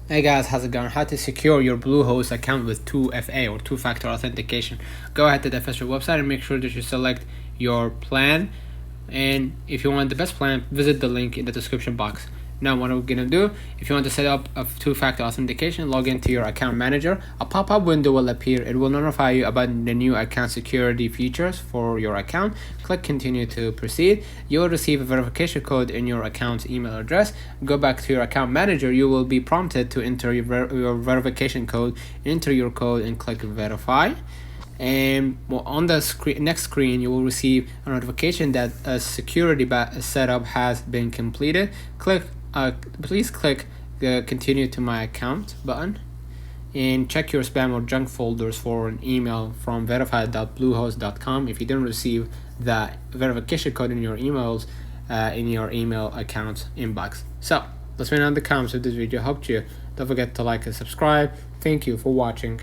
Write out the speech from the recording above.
Hey guys, how's it going? How to secure your Bluehost account with 2FA or two-factor authentication. Go ahead to the official website and make sure that you select your plan. And if you want the best plan, visit the link in the description box. Now what we're gonna do, if you want to set up a two-factor authentication, log into your account manager. A pop-up window will appear. It will notify you about the new account security features for your account. Click continue to proceed. You will receive a verification code in your account's email address. Go back to your account manager. You will be prompted to enter your verification code. Enter your code and click verify. And on the next screen you will receive a notification that a security setup has been completed. Please click the continue to my account button and check your spam or junk folders for an email from verified.bluehost.com if you didn't receive the verification code in your emails in your email account inbox. So let's find out the comments of this video helped you. Don't forget to like and subscribe. Thank you for watching.